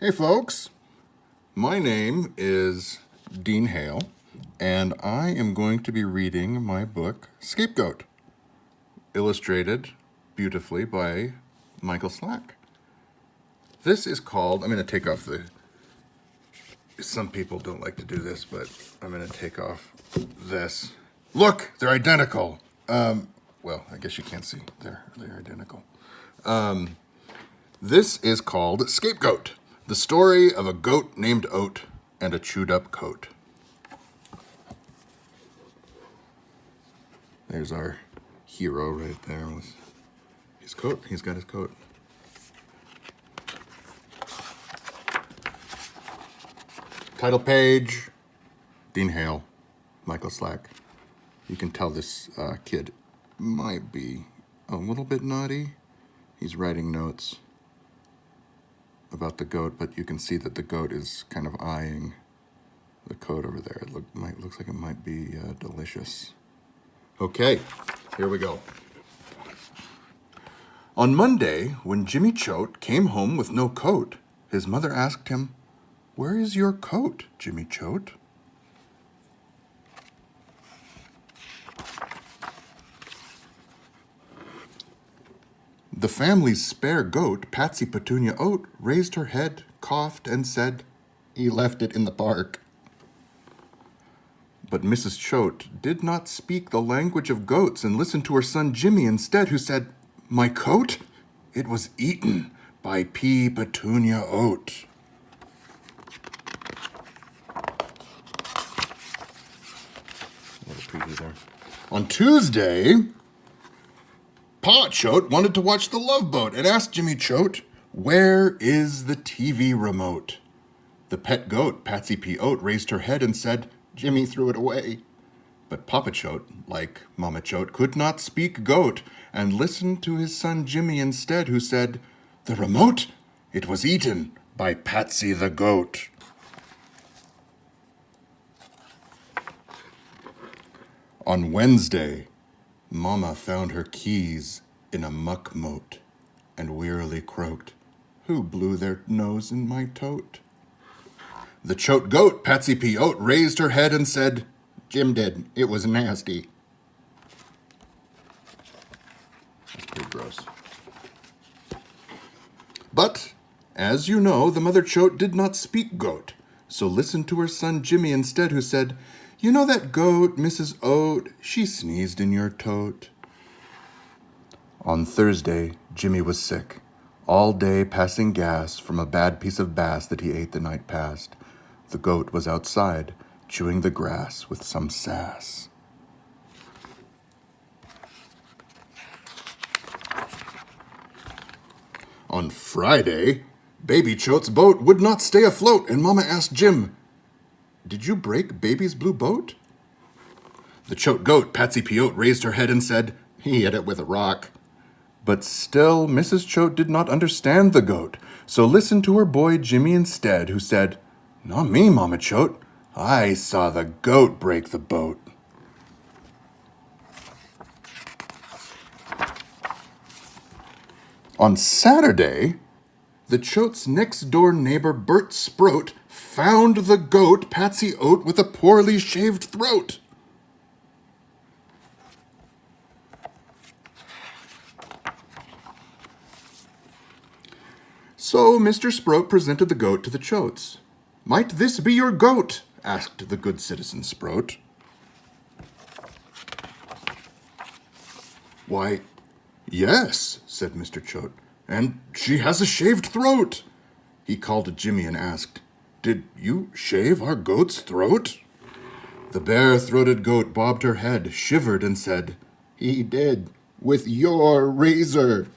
Hey folks, my name is Dean Hale, and I am going to be reading my book, Scapegoat, illustrated beautifully by Michael Slack. This is called, I'm going to take off some people don't like to do this, but I'm going to take off this. Look, they're identical. Well, I guess you can't see, they're identical. This is called Scapegoat, the story of a goat named Oat and a chewed-up coat. There's our hero right there with his coat. He's got his coat. Title page, Dean Hale, Michael Slack. You can tell this kid might be a little bit naughty. He's writing notes about the goat, but you can see that the goat is kind of eyeing the coat over there. It looks like it might be delicious. Okay, here we go. On Monday, when Jimmy Choat came home with no coat, his mother asked him, "Where is your coat, Jimmy Choat?" The family's spare goat, Patsy Petunia Oat, raised her head, coughed, and said, "He left it in the park." But Mrs. Choat did not speak the language of goats and listened to her son Jimmy instead, who said, "My coat? It was eaten by Petunia Oat." A little preview there. On Tuesday, Pa Choat wanted to watch The Love Boat and asked Jimmy Choat, "Where is the TV remote?" The pet goat, Patsy P. Oat, raised her head and said, "Jimmy threw it away." But Papa Choat, like Mama Choat, could not speak goat and listened to his son Jimmy instead, who said, "The remote? It was eaten by Patsy the goat." On Wednesday, Mama found her keys in a muck moat and wearily croaked, "Who blew their nose in my tote?" The Choat goat, Patsy P. Oat, raised her head and said, "Jim did. It was nasty." That's pretty gross. But, as you know, the mother Choat did not speak goat, so listened to her son Jimmy instead, who said, "You know that goat, Mrs. Oat, she sneezed in your tote." On Thursday, Jimmy was sick, all day passing gas from a bad piece of bass that he ate the night past. The goat was outside, chewing the grass with some sass. On Friday, Baby Choat's boat would not stay afloat, and Mama asked Jim, "Did you break Baby's blue boat?" The Choat goat, Patsy P. Oat, raised her head and said, "He hit it with a rock." But still, Mrs. Choat did not understand the goat, so listened to her boy Jimmy instead, who said, "Not me, Mama Choat. I saw the goat break the boat." On Saturday, the Choat's next-door neighbor Bert Sproat found the goat Patsy Oat with a poorly shaved throat. So Mr. Sproat presented the goat to the Choats. "Might this be your goat?" asked the good citizen Sproat. "Why, yes," said Mr. Choat, "and she has a shaved throat." He called to Jimmy and asked, "Did you shave our goat's throat?" The bare-throated goat bobbed her head, shivered, and said, "He did, with your razor."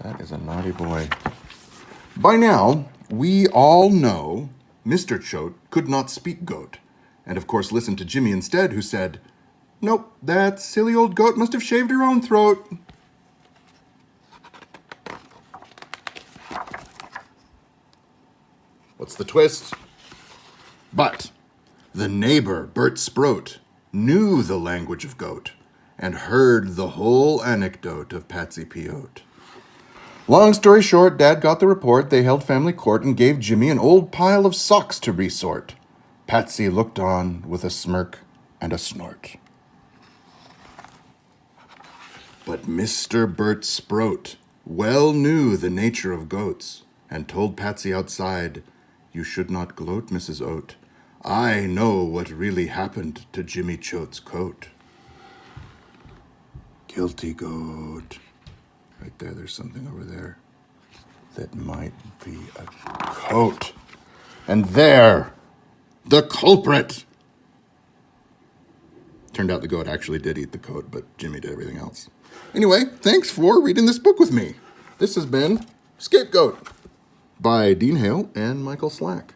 That is a naughty boy. By now, we all know Mr. Choat could not speak goat, and of course listened to Jimmy instead, who said, "Nope, that silly old goat must have shaved her own throat." What's the twist? But the neighbor, Bert Sproat, knew the language of goat and heard the whole anecdote of Patsy P. Oat. Long story short, Dad got the report, they held family court, and gave Jimmy an old pile of socks to resort. Patsy looked on with a smirk and a snort. But Mr. Bert Sproat well knew the nature of goats, and told Patsy outside, "You should not gloat, Mrs. Oat. I know what really happened to Jimmy Choat's coat." Guilty goat. Right there, there's something over there that might be a coat. And there, the culprit. Turned out the goat actually did eat the coat, but Jimmy did everything else. Anyway, thanks for reading this book with me. This has been Scapegoat by Dean Hale and Michael Slack.